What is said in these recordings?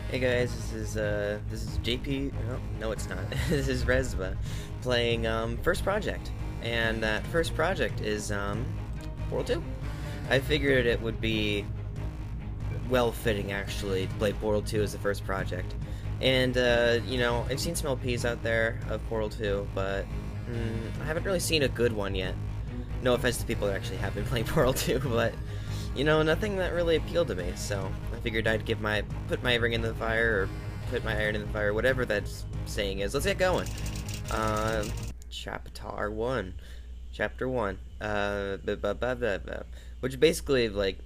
Hey guys, this is JP. No, it's not. This is resbah playing first project, and that first project is Portal 2. I figured it would be well fitting actually to play Portal 2 as the first project, and you know, I've seen some LPs out there of Portal 2, but I haven't really seen a good one yet. No offense to people that actually have been playing Portal 2, but you know, nothing that really appealed to me, so I figured I'd put my ring in the fire, or put my iron in the fire, whatever that saying is. Let's get going. Chapter 1. Which is basically like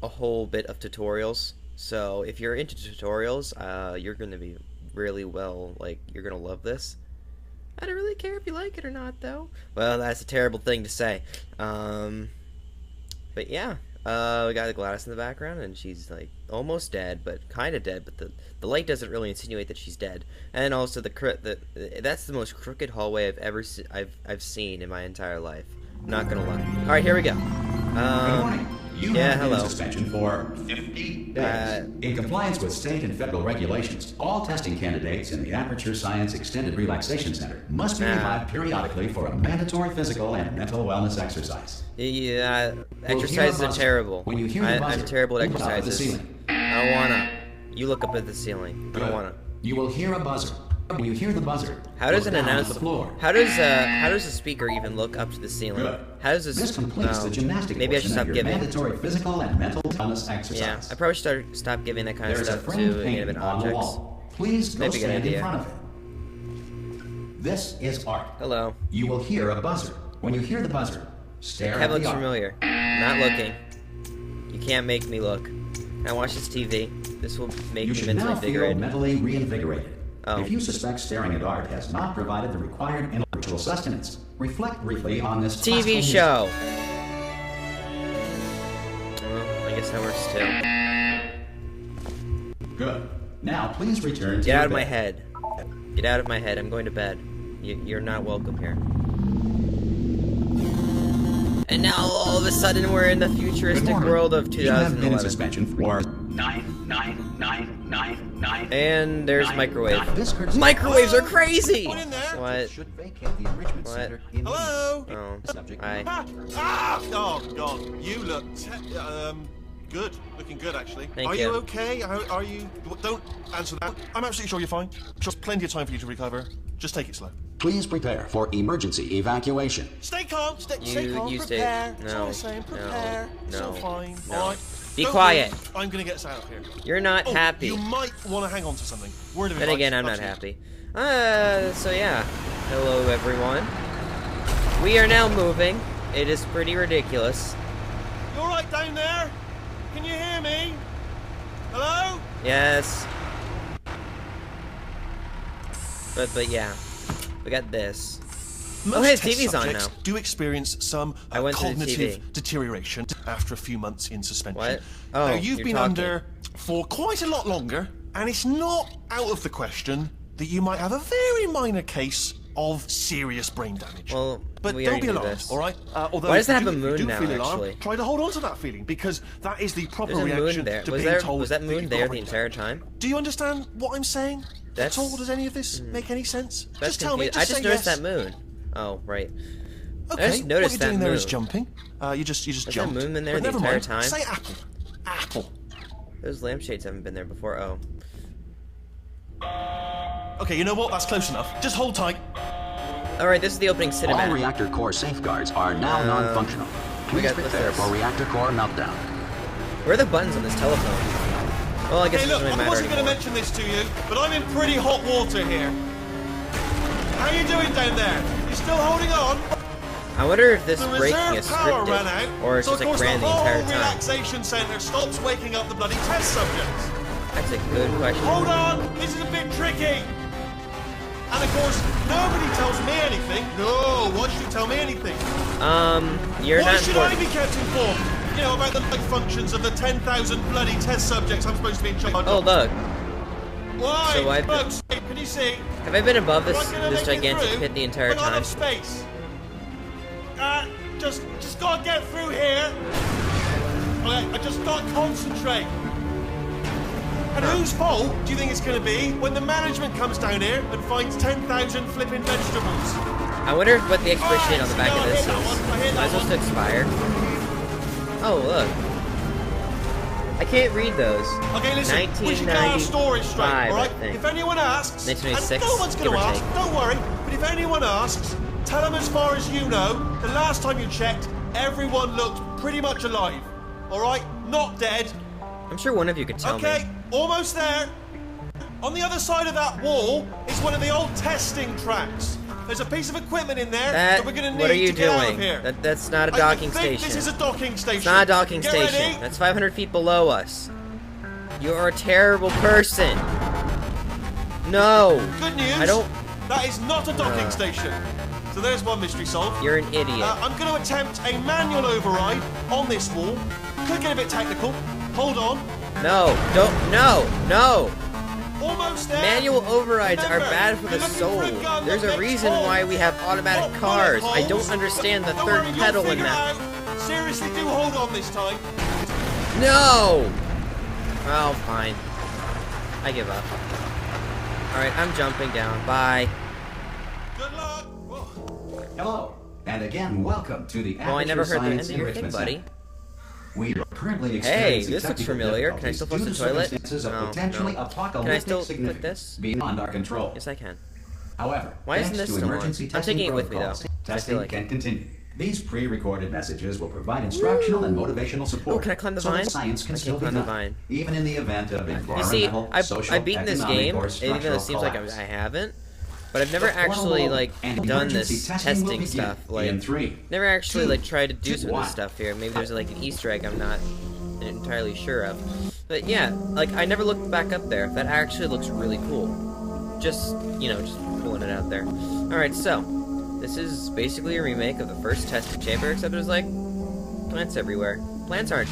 a whole bit of tutorials. So if you're into tutorials, you're gonna be really you're gonna love this. I don't really care if you like it or not, though. Well, that's a terrible thing to say. But yeah. We got Gladys in the background, and she's like almost dead, but kind of dead. But the light doesn't really insinuate that she's dead. And also that's the most crooked hallway I've seen in my entire life. Not gonna lie. All right, here we go. Good morning. You have been in suspension for 50 days. In compliance with state and federal regulations, all testing candidates in the Aperture Science Extended Relaxation Center must be revived periodically for a mandatory physical and mental wellness exercise. Yeah, exercises are terrible. When you hear the buzzer, I'm terrible at look up at the exercises. ceiling. I don't wanna. You look up at the ceiling. I don't wanna. You will hear a buzzer. When you hear the buzzer, how does look an down announce at the floor? How does the speaker even look up to the ceiling? Good. How does This completes the gymnastic maybe I should portion stop of your giving. mandatory physical and mental wellness exercise. Yeah, I probably should stop giving that kind of There's a stuff framed to painting inanimate on the objects. wall. Please go Maybe a good stand in idea. front of it. This is art. Hello. You will hear a buzzer. When you hear the buzzer, stare Kev at the looks art. familiar. Not looking. You can't make me look. Now watch this TV. This will make You me should mentally now feel invigorated. mentally reinvigorated. Oh. If you suspect staring at art has not provided the required intellectual sustenance, reflect briefly on this TV classical show. Well, I guess that works too. Good. Now please return to Get out your of my bed. head. Get out of my head. I'm going to bed. You're not welcome here. And now all of a sudden we're in the futuristic world of You have been in 2011. suspension for 99999. And there's microwave. This courtesy- Microwaves are crazy! What in there? What? Should vacate the enrichment What? center in Hello? Oh, Subject. hi. Oh God, you look good. Looking good, actually. Thank are you. you okay? Are you? Don't answer that. I'm absolutely sure you're fine. Just plenty of time for you to recover. Just take it slow. Please prepare for emergency evacuation. Stay calm. Stay calm. You stay- Prepare. That's all no, I'm saying. Prepare. It's no, all fine. no. All right. Be Don't quiet. move. I'm gonna get us out of here. You're not Oh, happy. You might want to hang on to something. Word of Then advice. again, I'm Up not to you. happy. So yeah. Hello, everyone. We are now moving. It is pretty ridiculous. You all right down there? Can you hear me? Hello? Yes. But yeah. We got this. Most hey, test TV's on subjects now. do experience some I went to the cognitive TV. deterioration after a few months in suspension. What? Oh, now, you've you're been talking. under for quite a lot longer, and it's not out of the question that you might have a very minor case of serious brain damage. Well, but we don't already be knew alarmed, this. all right? Although Why does if it you have a do- if you moon do now, feel alarmed, actually? try to hold on to that feeling, because that is the proper There's a moon reaction there. to Was being there? told Was that that moon you've there got the brain entire damage. time? Do you understand what I'm saying? That's- At all? Does any of this make any sense? That's Just tell me. confusing. I just say noticed yes. that moon. Oh, right. Okay, I just noticed what you're doing that there is moon. jumping. You just Was that jumped. moon been there But the never entire mind. time? Say apple. Apple. Those lampshades haven't been there before. Oh. Okay, you know what? That's close enough. Just hold tight. Alright, this is the opening All cinematic. reactor core safeguards are now non-functional. Please got prepare this. for reactor core meltdown. Where are the buttons on this telephone? Well, I guess Hey, it look, doesn't really I matter wasn't going to anymore. mention this to you, but I'm in pretty hot water here. How you doing down there? You still holding on? I wonder if this The breaking reserve is power ran scripted, out, or it's so just of like course ran the the whole entire time. relaxation centre stops waking up the bloody test subjects. That's a good question. Hold on, this is a bit tricky. And of course, nobody tells me anything. No, why should you tell me anything? You're Why not should I important. be kept informed? You know, about the life functions of the 10,000 bloody test subjects I'm supposed to be in charge of. Oh, look. Why? So I've been- Folks, can you see? Have I been above Am this I gonna this make it gigantic through? pit the entire But not time? enough space. Just gotta get through here. Okay, I just gotta concentrate. And whose fault do you think it's going to be when the management comes down here and finds 10,000 flipping vegetables? I wonder what the expiration date on the back of this is. Am I supposed to expire? Oh, look. I can't read those. Okay, listen, we should get our story straight, alright? If anyone asks, and no one's going to ask, don't worry, but if anyone asks, tell them as far as you know, the last time you checked, everyone looked pretty much alive. Alright? Not dead. I'm sure one of you could tell me. Okay, almost there. On the other side of that wall is one of the old testing tracks. There's a piece of equipment in there that we're going to need to get out of here. That's not a docking station. This is a docking station. It's not a docking station. Ready? That's 500 feet below us. You're a terrible person. No. Good news. That is not a docking station. So there's one mystery solved. You're an idiot. I'm going to attempt a manual override on this wall. Could get a bit technical. Hold on. No. No. Almost there. Manual overrides are bad for the soul. There's a reason why we have automatic cars. I don't understand the third pedal in that. Seriously, do hold on this time. No! Oh, fine. I give up. Alright, I'm jumping down. Bye. Good luck. Hello, and again, welcome to the Well, I never heard the end Science of your thing, Enrichment buddy. Center. We are currently Hey, experiencing this looks technical familiar. Can I still flush the difficulties toilet? due to circumstances of No, potentially no. apocalyptic Can I still put significance this? beyond our control. Yes, I can. However, Why isn't thanks this to still on? emergency I'm testing taking it with me, though. protocols, I feel testing like can continue. These pre-recorded messages will provide instructional and motivational support. Oh, can I climb the so vine? that science can I still can't be climb the done, vine. even in the event of You see, environmental, social, I've beaten this economic, game, or even though structural it seems like collapse. I haven't. But I've never The actually, formal like, and done emergency this testing will testing begin stuff. Like, in 3, never actually, 2, like, tried to do some of 1. this stuff here. Maybe there's, like, an Easter egg I'm not entirely sure of. But, yeah, like, I never looked back up there. That actually looks really cool. Just, you know, just pulling it out there. Alright, so, this is basically a remake of the first testing chamber, except there's, like, plants everywhere. Plants aren't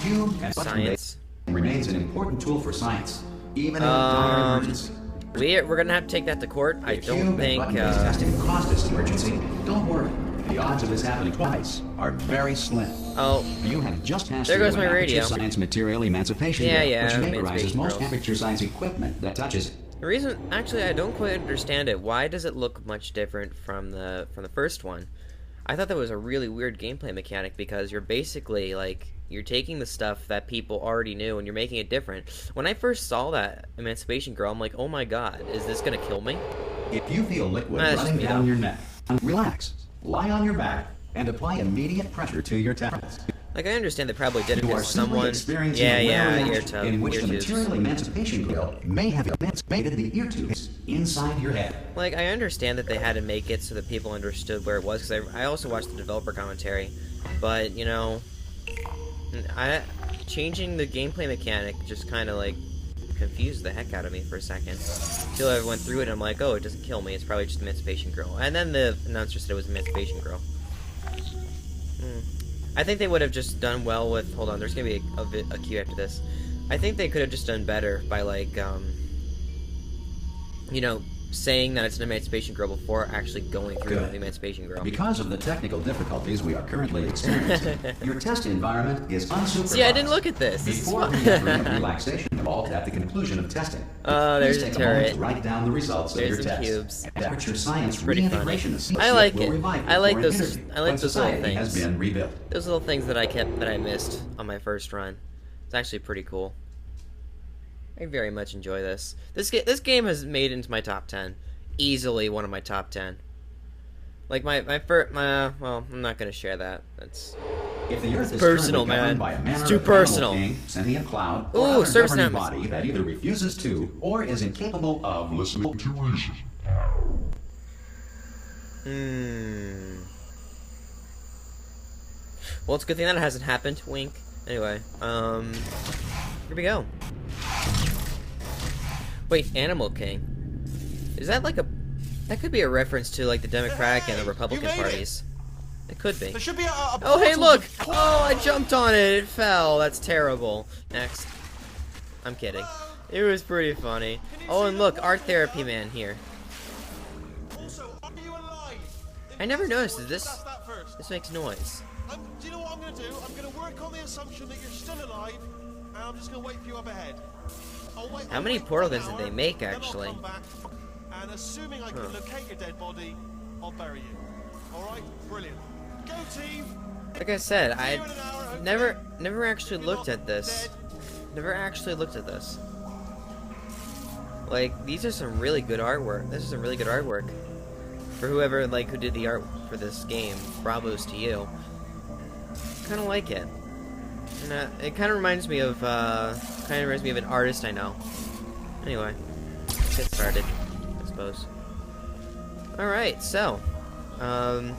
science. Remains an important tool for science, even in a dire emergency. We're gonna have to take that to court. I don't think. Testing caused this emergency. Don't worry. The odds of this happening twice are very slim. Oh, You have just passed there goes through my an radio. Aperture Science Material Emancipation Yeah, Drill, yeah, which vaporizes emancipation most drill. aperture science equipment that touches it. the reason, actually, I don't quite understand it. Why does it look much different from the first one? I thought that was a really weird gameplay mechanic because you're basically like you're taking the stuff that people already knew and you're making it different. When I first saw that Emancipation Girl, I'm like, oh my god, is this gonna kill me? If you feel liquid That's running just me, down though. your neck, relax, lie on your back, and apply immediate pressure to your temples. Like I understand they probably did it You are because simply someone. experiencing Yeah, a yeah, rare ear reaction tube, in which ear the tubes. material emancipation grill may have emancipated the ear tubes inside your head. Like, I understand that they had to make it so that people understood where it was, because I also watched the developer commentary, but, you know, changing the gameplay mechanic just kind of, like, confused the heck out of me for a second. Until I went through it, and I'm like, oh, it doesn't kill me, it's probably just Emancipation Girl. And then the announcer said it was Emancipation Girl. I think they would have just done well with... Hold on, there's gonna be a queue after this. I think they could have just done better by, like, you know, saying that it's an Emancipation Girl before actually going through Good. the Emancipation Girl. Because of the technical difficulties we are currently experiencing, your test environment is unsupervised. See, I didn't look at this. This is Before fun. re-entering a relaxation vault at the conclusion of testing, Oh, there's please a take a moment turret. to write down the results of There's your some test. cubes. Aperture Science Pretty funny. Reintegration Associate I like will it. revive you I like for an those. interview I like when those little society has things. been rebuilt. Those little things that I missed on my first run. It's actually pretty cool. I very much enjoy this. This game has made it into my top 10. Easily one of my top 10. Like well, I'm not gonna share that. That's If the Earth is personal, currently man. governed by a manner It's too of animal personal. king, sentient cloud, Ooh, or other service governing numbers. body that either refuses to or is incapable of listening to reason. Well, it's a good thing that hasn't happened. Wink. Anyway, here we go. Wait, Animal King. Is that like a... That could be a reference to, like, the Democratic and the Republican parties. It could be. There should be a Oh, hey, look! Oh, I jumped on it. It fell. That's terrible. Next. I'm kidding. It was pretty funny. Oh, and look, Art Therapy Man here. Also, are you alive? I never noticed. This That first. this makes noise. Do you know what I'm going to do? I'm going to work on the assumption that you're still alive, and I'm just going to wait for you up ahead. How many portal guns did they make, actually? And assuming I can locate your dead body, I'll bury you. Alright? Brilliant. Go team! Like I said, I never actually looked at this. Never actually looked at this. Like, these are some really good artwork. This is some really good artwork. For whoever, like, who did the art for this game, bravos to you. Kinda like it. And, it kinda reminds me of, an artist I know. Anyway, let's get started, I suppose. Alright, so, alright,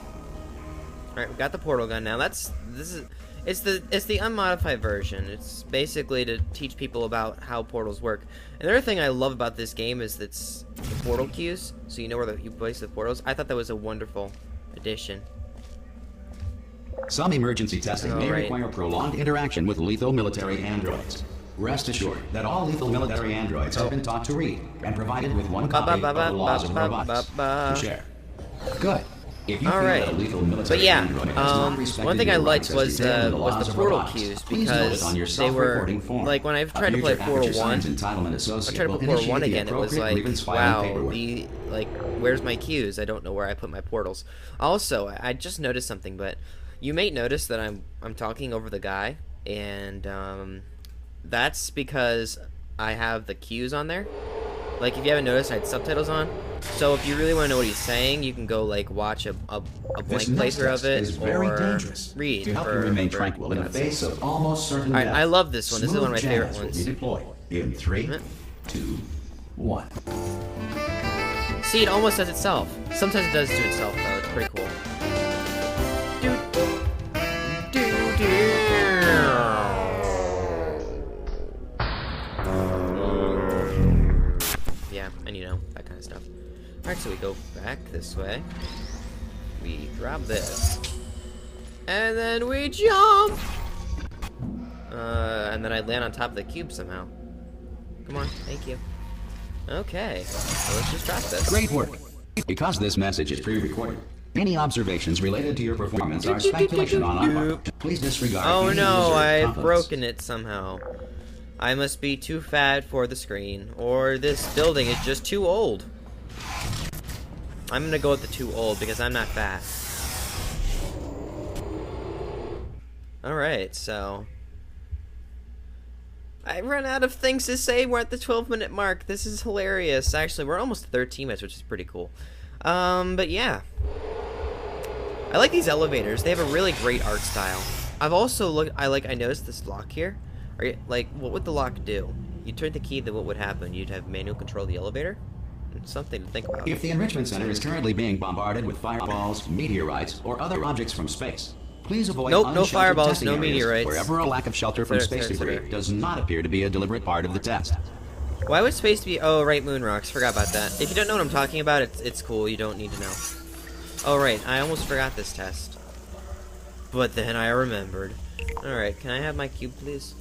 we got the portal gun now. It's the unmodified version. It's basically to teach people about how portals work. Another thing I love about this game is it's the portal cues, so you know where you place the portals. I thought that was a wonderful addition. Some emergency testing may require prolonged interaction with lethal military androids. Rest assured that all lethal military androids have been taught to read and provided with one copy of the laws of robotics to share. Good. Alright, but yeah, one thing I liked was the portal cues, because they were, like, when I tried to play Portal 1, I tried to play Portal 1 again, it was like, wow, where's my cues? I don't know where I put my portals. Also, I just noticed something, but you may notice that I'm talking over the guy, and, that's because I have the cues on there. Like, if you haven't noticed, I had subtitles on. So if you really want to know what he's saying, you can go, like, watch a blank playthrough of it, or read. To help you remain tranquil in the face of almost certain death. I love this one. This is one of my favorite ones. Deployed in 3, 2, 1. See, it almost does itself. Sometimes it does to itself, though. It's pretty cool. And you know, that kind of stuff. Alright, so we go back this way. We drop this. And then we jump! And then I land on top of the cube somehow. Come on, thank you. Okay, so let's just drop this. Great work! Because this message is pre-recorded, any observations related to your performance are speculation on our part. Please disregard. Oh no, I've broken it somehow. I must be too fat for the screen, or this building is just too old. I'm gonna go with the too old because I'm not fat. Alright, so I run out of things to say. We're at the 12-minute mark. This is hilarious. Actually, we're almost 13 minutes, which is pretty cool. But yeah. I like these elevators. They have a really great art style. I've also I noticed this lock here. Like, what would the lock do? You turn the key, then what would happen? You'd have manual control of the elevator? It's something to think about. If the Enrichment Center is currently being bombarded with fireballs, meteorites, or other objects from space, please avoid no fireballs, no meteorites. Wherever a lack of shelter from space debris does not appear to be a deliberate part of the test. Why would space be... Oh, right, moon rocks. Forgot about that. If you don't know what I'm talking about, it's cool. You don't need to know. Oh, right. I almost forgot this test. But then I remembered. Alright, can I have my cube, please?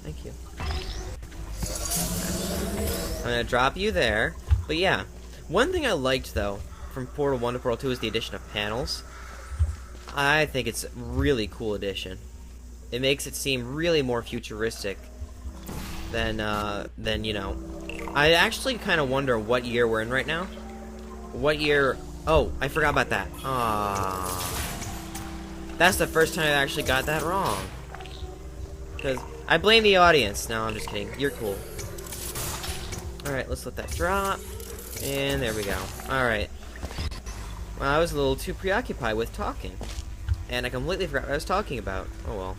Thank you. I'm gonna drop you there. But yeah, one thing I liked, though, from Portal 1 to Portal 2 is the addition of panels. I think it's a really cool addition. It makes it seem really more futuristic than you know. I actually kind of wonder what year we're in right now. What year... Oh, I forgot about that. That's the first time I actually got that wrong. Because... I blame the audience. No, I'm just kidding. You're cool. Alright, let's let that drop. And there we go. Alright. Well, I was a little too preoccupied with talking. And I completely forgot what I was talking about. Oh well.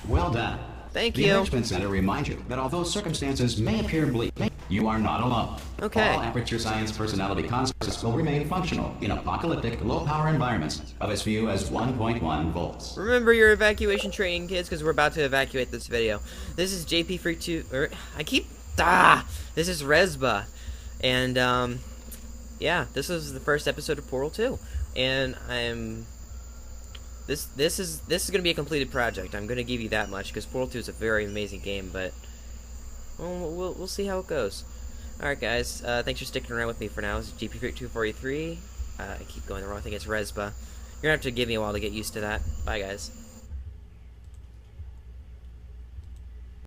Well done. Thank you. The Enrichment Center reminds you that although circumstances may appear bleak, you are not alone. Okay. All Aperture Science personality concepts will remain functional in apocalyptic, low-power environments of as few as 1.1 volts. Remember your evacuation training, kids, because we're about to evacuate this video. This is JP Freak 2. This is resbah, and yeah, this is the first episode of Portal 2, and This is gonna be a completed project. I'm gonna give you that much because Portal 2 is a very amazing game, but we'll see how it goes. All right, guys. Thanks for sticking around with me for now. This is GP Freak 243. I keep going the wrong thing. It's resbah. You're gonna have to give me a while to get used to that. Bye, guys.